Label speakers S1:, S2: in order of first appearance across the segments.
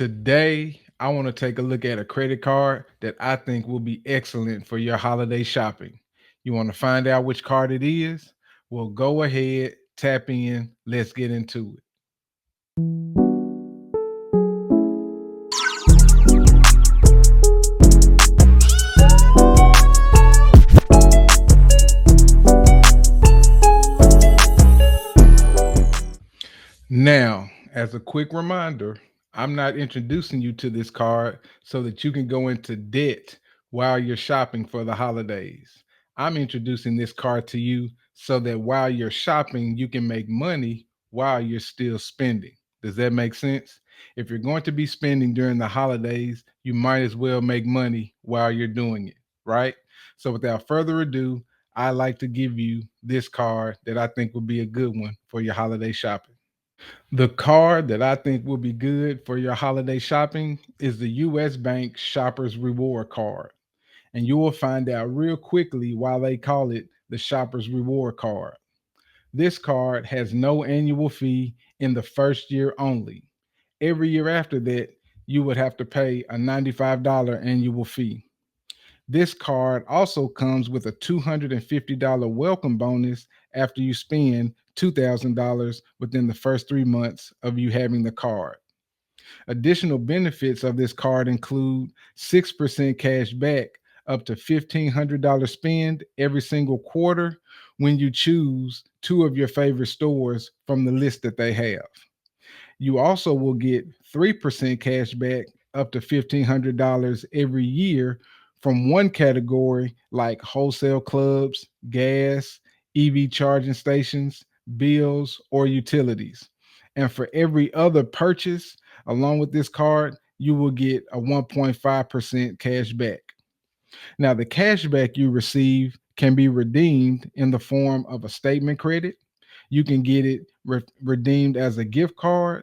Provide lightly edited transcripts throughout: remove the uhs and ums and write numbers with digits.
S1: Today, I want to take a look at a credit card that I think will be excellent for your holiday shopping. You want to find out which card it is? Well, go ahead, tap in, let's get into it. Now, as a quick reminder, I'm not introducing you to this card so that you can go into debt while you're shopping for the holidays. I'm introducing this card to you so that while you're shopping, you can make money while you're still spending. Does that make sense? If you're going to be spending during the holidays, you might as well make money while you're doing it, right? So, without further ado, I like to give you this card that I think would be a good one for your holiday shopping. The card that I think will be good for your holiday shopping is the US Bank Shoppers Reward Card. And you will find out real quickly why they call it the Shoppers Reward Card. This card has no annual fee in the first year only. Every year after that, you would have to pay a $95 annual fee. This card also comes with a $250 welcome bonus after you spend $2,000 within the first 3 months of you having the card. Additional benefits of this card include 6% cash back up to $1,500 spend every single quarter when you choose two of your favorite stores from the list that they have. You also will get 3% cash back up to $1,500 every year from one category like wholesale clubs, gas, EV charging stations, bills, or utilities. And for every other purchase along with this card, you will get a 1.5% cash back. Now, the cash back you receive can be redeemed in the form of a statement credit. You can get it redeemed as a gift card,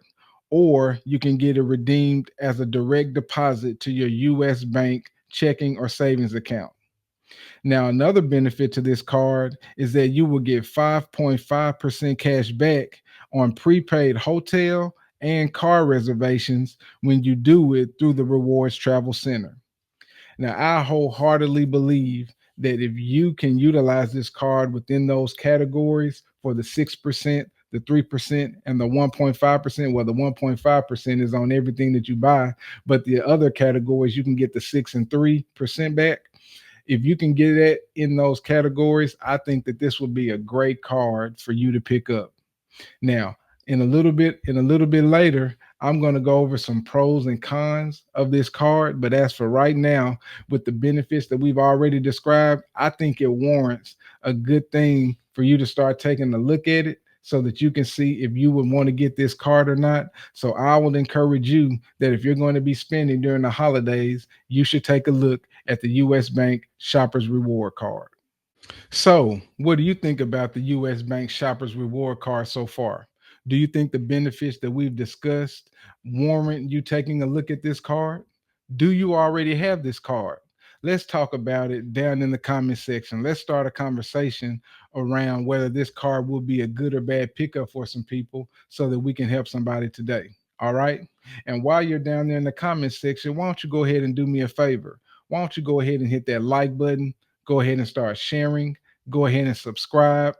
S1: or you can get it redeemed as a direct deposit to your US bank checking or savings account. Now, another benefit to this card is that you will get 5.5% cash back on prepaid hotel and car reservations when you do it through the Rewards Travel Center. Now, I wholeheartedly believe that if you can utilize this card within those categories for the 6%, the 3%, and the 1.5%, well, the 1.5% is on everything that you buy, but the other categories, you can get the 6 and 3% back. If you can get that in those categories, I think that this would be a great card for you to pick up. Now, in a little bit later, I'm going to go over some pros and cons of this card, but as for right now, with the benefits that we've already described, I think it warrants a good thing for you to start taking a look at it so that you can see if you would want to get this card or not. So I would encourage you that if you're going to be spending during the holidays, you should take a look at the US Bank Shoppers Reward Card. So, what do you think about the US Bank Shoppers Reward Card so far? Do you think the benefits that we've discussed warrant you taking a look at this card? Do you already have this card? Let's talk about it down in the comment section. Let's start a conversation around whether this card will be a good or bad pickup for some people so that we can help somebody today. All right. And while you're down there in the comment section, why don't you go ahead and do me a favor? Why don't you go ahead and hit that like button? Go ahead and start sharing. Go ahead and subscribe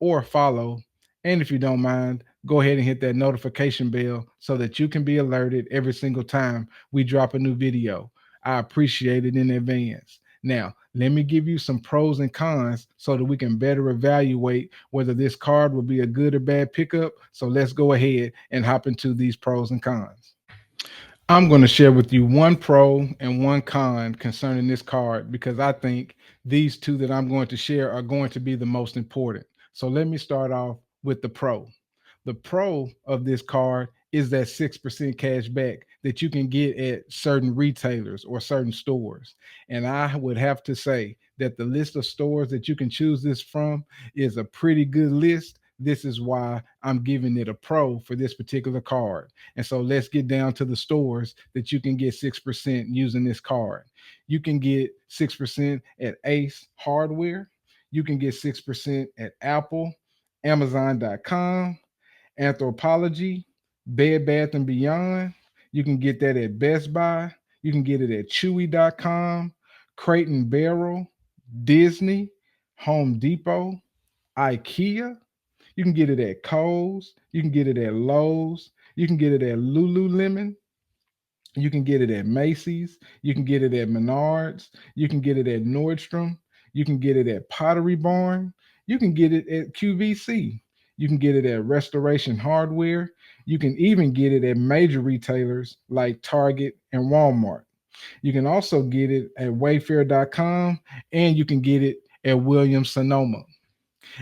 S1: or follow. And if you don't mind, go ahead and hit that notification bell so that you can be alerted every single time we drop a new video. I appreciate it in advance. Now, let me give you some pros and cons so that we can better evaluate whether this card will be a good or bad pickup. So let's go ahead and hop into these pros and cons. I'm going to share with you one pro and one con concerning this card because I think these two that I'm going to share are going to be the most important. So let me start off with the pro. The pro of this card is that 6% cash back that you can get at certain retailers or certain stores. And I would have to say that the list of stores that you can choose this from is a pretty good list. This is why I'm giving it a pro for this particular card. And so let's get down to the stores that you can get 6% using this card. You can get 6% at Ace Hardware. You can get 6% at Apple, Amazon.com, Anthropology, Bed Bath and Beyond. You can get that at Best Buy. You can get it at Chewy.com, Crate and Barrel, Disney, Home Depot, IKEA. You can get it at Kohl's. You can get it at Lowe's. You can get it at Lululemon. You can get it at Macy's. You can get it at Menards. You can get it at Nordstrom. You can get it at Pottery Barn. You can get it at QVC. You can get it at Restoration Hardware. You can even get it at major retailers like Target and Walmart. You can also get it at Wayfair.com, and you can get it at Williams Sonoma.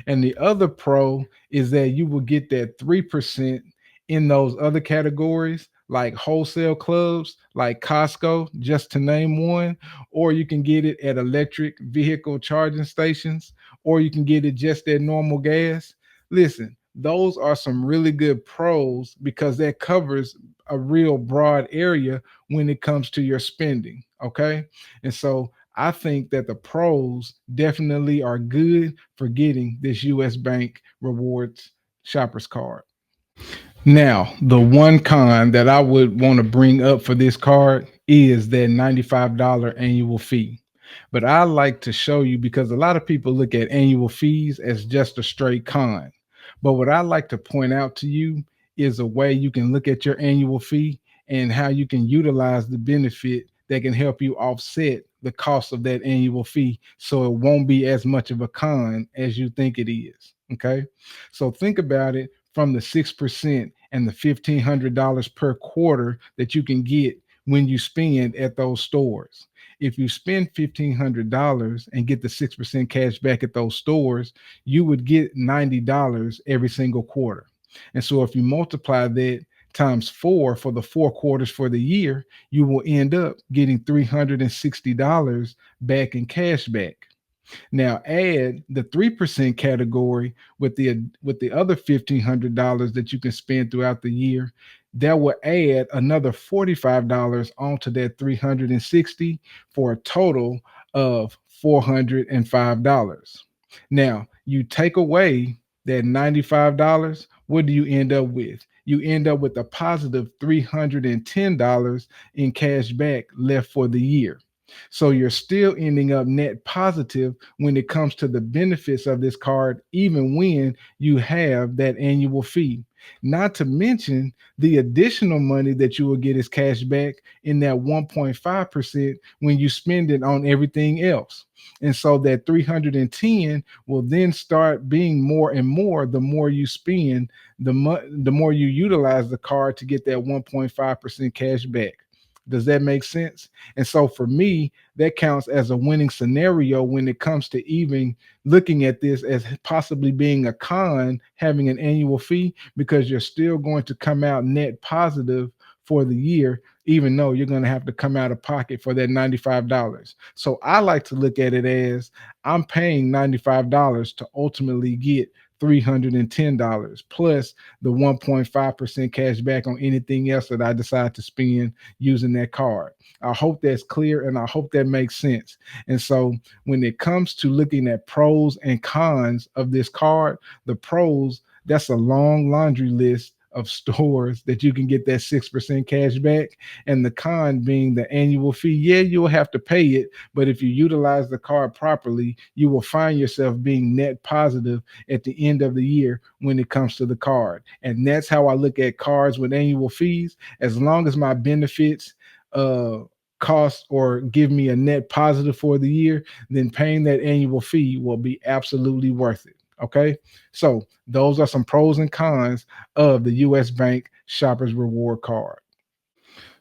S1: And the other pro is that you will get that 3% in those other categories like wholesale clubs, like Costco, just to name one, or you can get it at electric vehicle charging stations, or you can get it just at normal gas. Listen, those are some really good pros because that covers a real broad area when it comes to your spending. Okay. And so I think that the pros definitely are good for getting this US Bank Rewards Shoppers Card. Now, the one con that I would want to bring up for this card is that $95 annual fee. But I like to show you because a lot of people look at annual fees as just a straight con. But what I like to point out to you is a way you can look at your annual fee and how you can utilize the benefit that can help you offset the cost of that annual fee so it won't be as much of a con as you think it is. Okay. So think about it from the 6% and the $1,500 per quarter that you can get when you spend at those stores. If you spend $1,500 and get the 6% cash back at those stores, you would get $90 every single quarter. And so if you multiply that times four for the 4 quarters for the year, you will end up getting $360 back in cash back. Now add the 3% category with the other $1,500 that you can spend throughout the year. That will add another $45 onto that 360 for a total of $405. Now you take away that $95, what do you end up with? You end up with a positive $310 in cash back left for the year. So you're still ending up net positive when it comes to the benefits of this card, even when you have that annual fee. Not to mention the additional money that you will get as cash back in that 1.5% when you spend it on everything else. And so that 310 will then start being more and more the more you spend, the more you utilize the card to get that 1.5% cash back. Does that make sense? And so for me, that counts as a winning scenario when it comes to even looking at this as possibly being a con having an annual fee because you're still going to come out net positive for the year, even though you're going to have to come out of pocket for that $95. So I like to look at it as I'm paying $95 to ultimately get $310 plus the 1.5% cash back on anything else that I decide to spend using that card. I hope that's clear and I hope that makes sense. And so when it comes to looking at pros and cons of this card, the pros, that's a long laundry list of stores that you can get that 6% cash back. And the con being the annual fee. Yeah, you'll have to pay it, but if you utilize the card properly, you will find yourself being net positive at the end of the year when it comes to the card. And that's how I look at cards with annual fees. As long as my benefits uh cost or give me a net positive for the year, then paying that annual fee will be absolutely worth it. Okay. So those are some pros and cons of the US Bank Shoppers Reward Card.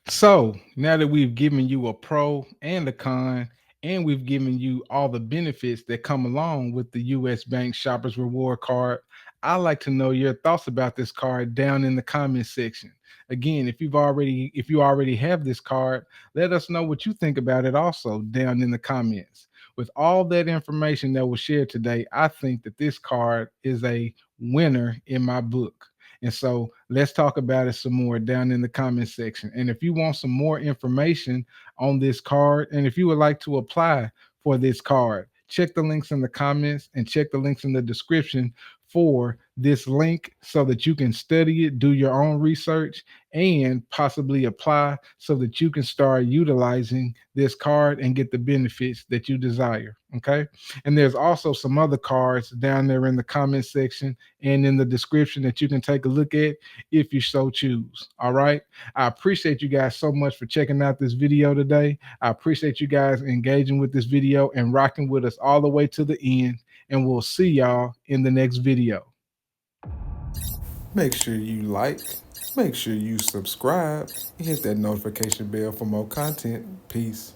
S1: So now that we've given you a pro and a con, and we've given you all the benefits that come along with the US Bank Shoppers Reward Card, I like to know your thoughts about this card down in the comment section. Again, if you already have this card, let us know what you think about it also down in the comments. With all that information that was shared today, I think that this card is a winner in my book. And so let's talk about it some more down in the comment section. And if you want some more information on this card, and if you would like to apply for this card, check the links in the comments and check the links in the description for this link so that you can study it, do your own research, and possibly apply so that you can start utilizing this card and get the benefits that you desire. Okay. And there's also some other cards down there in the comment section and in the description that you can take a look at if you so choose. All right. I appreciate you guys so much for checking out this video today. I appreciate you guys engaging with this video and rocking with us all the way to the end. And we'll see y'all in the next video.
S2: Make sure you like, make sure you subscribe, and hit that notification bell for more content. Peace.